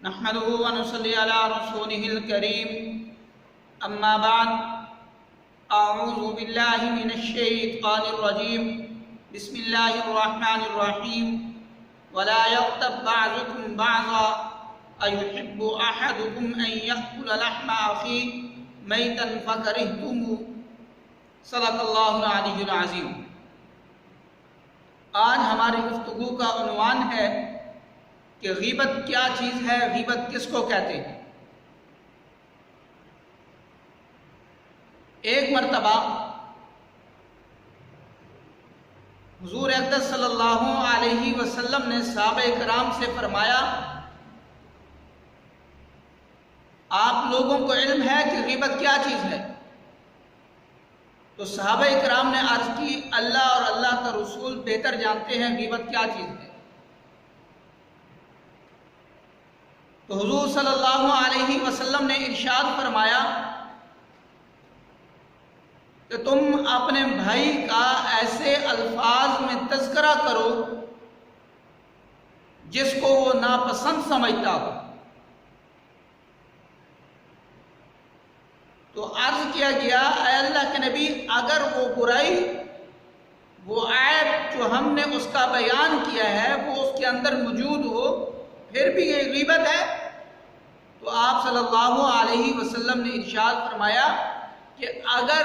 نحمده ونصلي على رسوله الكريم اما بعد اعوذ بالله من الشيطان الرجيم بسم الله الرحمن الرحيم ولا يغتب بعضكم بعضا ايحب احدكم ان يأكل لحم اخيه میتا فکرہتموہ صدق اللہ العلی العظیم۔ آج ہماری گفتگو کا عنوان ہے کہ غیبت کیا چیز ہے، غیبت کس کو کہتے ہیں۔ ایک مرتبہ حضور اقدس صلی اللہ علیہ وسلم نے صحابہ کرام سے فرمایا، آپ لوگوں کو علم ہے کہ غیبت کیا چیز ہے؟ تو صحابہ کرام نے عرض کی، اللہ اور اللہ کا رسول بہتر جانتے ہیں غیبت کیا چیز ہے۔ تو حضور صلی اللہ علیہ وسلم نے ارشاد فرمایا کہ تم اپنے بھائی کا ایسے الفاظ میں تذکرہ کرو جس کو وہ ناپسند سمجھتا ہو۔ تو عرض کیا گیا، اے اللہ کے نبی، اگر وہ برائی، وہ عیب جو ہم نے اس کا بیان کیا ہے وہ اس کے اندر موجود ہو، پھر بھی یہ غیبت ہے؟ تو آپ صلی اللہ علیہ وسلم نے ارشاد فرمایا کہ اگر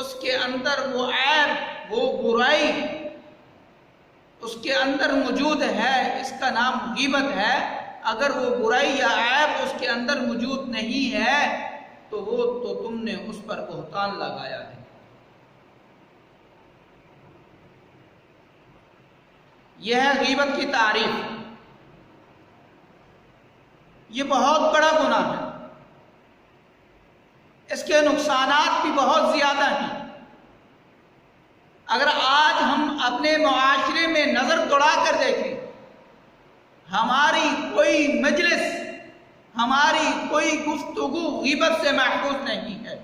اس کے اندر وہ عیب، وہ برائی اس کے اندر موجود ہے، اس کا نام غیبت ہے۔ اگر وہ برائی یا عیب اس کے اندر موجود نہیں ہے تو تم نے اس پر بہتان لگایا ہے۔ یہ ہے غیبت کی تعریف۔ یہ بہت بڑا گناہ ہے، اس کے نقصانات بھی بہت زیادہ ہیں۔ اگر آج ہم اپنے معاشرے میں نظر دوڑا کر دیکھیں، ہماری کوئی مجلس، ہماری کوئی گفتگو غیبت سے محفوظ نہیں ہے۔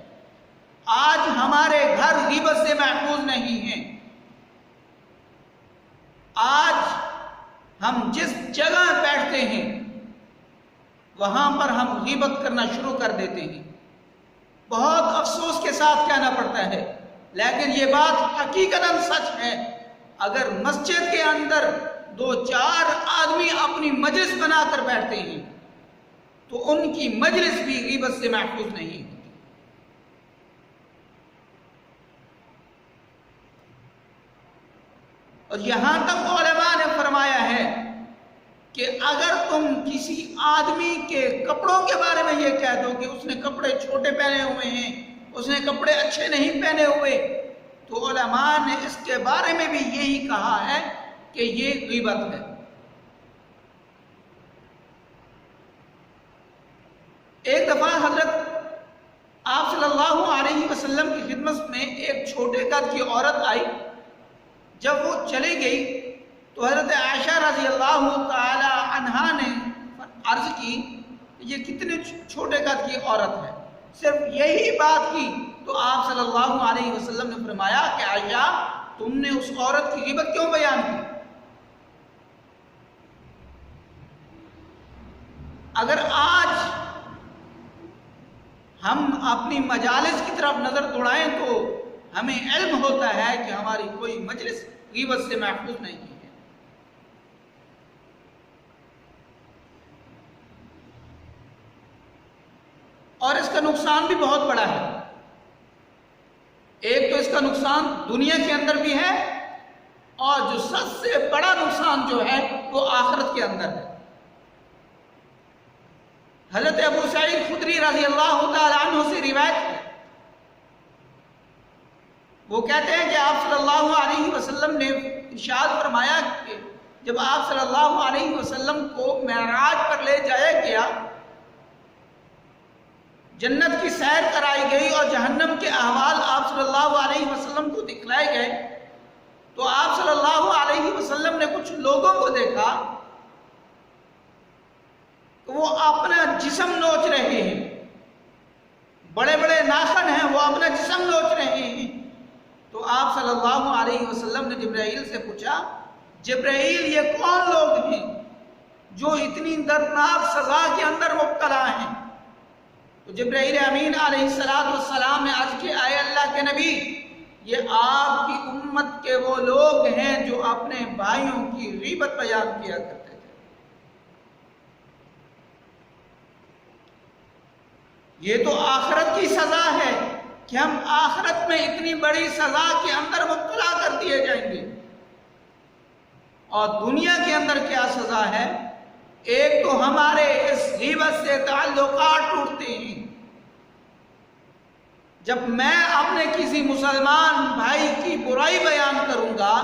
آج ہمارے گھر غیبت سے محفوظ نہیں ہیں۔ آج ہم جس جگہ بیٹھتے ہیں وہاں پر ہم غیبت کرنا شروع کر دیتے ہیں۔ بہت افسوس کے ساتھ کہنا پڑتا ہے، لیکن یہ بات حقیقتاً سچ ہے۔ اگر مسجد کے اندر 2-4 آدمی اپنی مجلس بنا کر بیٹھتے ہیں تو ان کی مجلس بھی غیبت سے محفوظ نہیں ہوتی۔ اور یہاں تک علماء نے فرمایا ہے کہ اگر تم کسی آدمی کے کپڑوں کے بارے میں یہ کہہ دو کہ اس نے کپڑے چھوٹے پہنے ہوئے ہیں، اس نے کپڑے اچھے نہیں پہنے ہوئے، تو علماء نے اس کے بارے میں بھی یہی کہا ہے کہ یہ غیبت ہے۔ ایک دفعہ حضرت آپ صلی اللہ علیہ وسلم کی خدمت میں ایک چھوٹے قد کی عورت آئی۔ جب وہ چلی گئی تو حضرت عائشہ رضی اللہ تعالی عنہا نے عرض کی، یہ کتنے چھوٹے قد کی عورت ہے؟ صرف یہی بات کی تو آپ صلی اللہ علیہ وسلم نے فرمایا کہ عائشہ، تم نے اس عورت کی غیبت کیوں بیان کی؟ اگر آج ہم اپنی مجالس کی طرف نظر دوڑائیں تو ہمیں علم ہوتا ہے کہ ہماری کوئی مجلس غیبت سے محفوظ نہیں ہے۔ اور اس کا نقصان بھی بہت بڑا ہے۔ ایک تو اس کا نقصان دنیا کے اندر بھی ہے، اور جو سب سے بڑا نقصان جو ہے وہ آخرت کے اندر ہے۔ حضرت ابو سعید خدری رضی اللہ تعالی عنہ سے روایت ہے، وہ کہتے ہیں کہ آپ صلی اللہ علیہ وسلم نے ارشاد فرمایا کہ جب آپ صلی اللہ علیہ وسلم کو معراج پر لے جایا گیا، جنت کی سیر کرائی گئی اور جہنم کے احوال آپ صلی اللہ علیہ وسلم کو دکھلائے گئے، تو آپ صلی اللہ علیہ وسلم نے کچھ لوگوں کو دیکھا کہ وہ اپنا جسم نوچ رہے ہیں، بڑے بڑے ناخن ہیں، وہ اپنا جسم نوچ رہے ہیں۔ تو آپ صلی اللہ علیہ وسلم نے جبرائیل سے پوچھا، جبرائیل یہ کون لوگ ہیں جو اتنی دردناک سزا کے اندر مبتلا ہیں۔ تو جبرائیل امین علیہ السلام نے عرض کیا، اے اللہ کے نبی، یہ آپ کی امت کے وہ لوگ ہیں جو اپنے بھائیوں کی غیبت بیان کیا کرتے تھے۔ یہ تو آخرت کی سزا ہے کہ ہم آخرت میں اتنی بڑی سزا کے اندر مبتلا کر دیے جائیں گے۔ اور دنیا کے اندر کیا سزا ہے؟ ایک تو ہمارے اس غیبت سے تعلقات ٹوٹتے ہیں۔ جب میں اپنے کسی مسلمان بھائی کی برائی بیان کروں گا،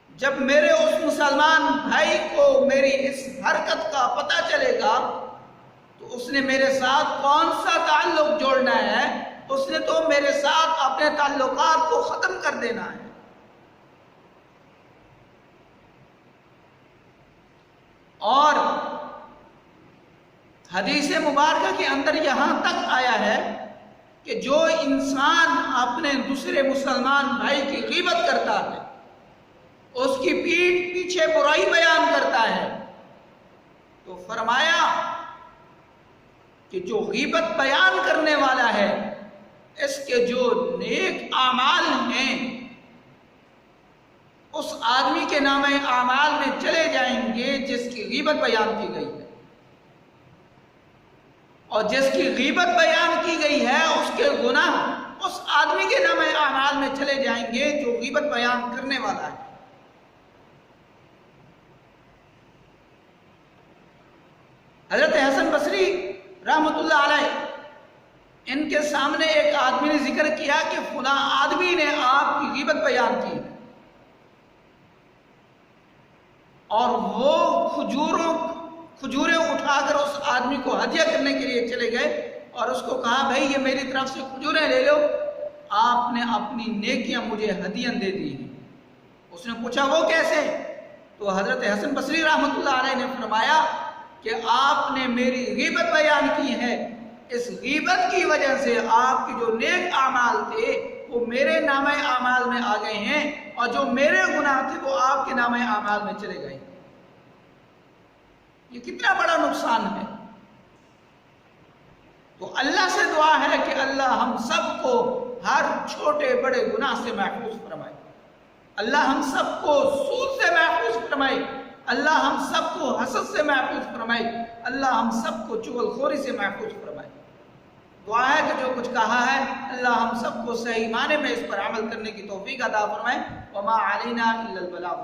جب میرے اس مسلمان بھائی کو میری اس حرکت کا پتہ چلے گا، تو اس نے میرے ساتھ کون سا تعلق جوڑنا ہے؟ اس نے تو میرے ساتھ اپنے تعلقات کو ختم کر دینا ہے۔ اور حدیث مبارکہ کے اندر یہاں تک آیا ہے کہ جو انسان اپنے دوسرے مسلمان بھائی کی غیبت کرتا ہے، اس کی پیٹھ پیچھے برائی بیان کرتا ہے، تو فرمایا کہ جو غیبت بیان کرنے والا ہے، اس کے جو نیک اعمال ہیں اس آدمی کے نامہ اعمال میں چلے جائیں گے جس کی غیبت بیان کی گئی ہے، اور جس کی غیبت بیان کی گئی ہے اس کے گناہ اس آدمی کے نامہ اعمال میں چلے جائیں گے جو غیبت بیان کرنے والا ہے۔ حضرت حسن بصری رحمۃ اللہ علیہ، ان کے سامنے ایک آدمی نے ذکر کیا کہ فلاں آدمی نے آپ کی غیبت بیان کی، اور وہ کھجوریں اٹھا کر اس آدمی کو ہدیہ کرنے کے لیے چلے گئے، اور اس کو کہا بھائی یہ میری طرف سے کھجوریں لے لو، آپ نے اپنی نیکیاں مجھے ہدیہ دے دی ہیں۔ اس نے پوچھا وہ کیسے؟ تو حضرت حسن بصری رحمۃ اللہ علیہ نے فرمایا کہ آپ نے میری غیبت بیان کی ہے، اس غیبت کی وجہ سے آپ کے جو نیک اعمال تھے وہ میرے نامہ اعمال میں آ گئے ہیں، اور جو میرے گناہ تھے وہ آپ کے نامہ اعمال میں چلے گئے۔ یہ کتنا بڑا نقصان ہے۔ تو اللہ سے دعا ہے کہ اللہ ہم سب کو ہر چھوٹے بڑے گناہ سے محفوظ فرمائے، اللہ ہم سب کو سود سے محفوظ فرمائے، اللہ ہم سب کو حسد سے محفوظ فرمائے، اللہ ہم سب کو چغل خوری سے محفوظ فرمائے۔ دعا ہے کہ جو کچھ کہا ہے اللہ ہم سب کو صحیح معنی میں اس پر عمل کرنے کی توفیق عطا فرمائے۔ وما علینا الا البلاغ۔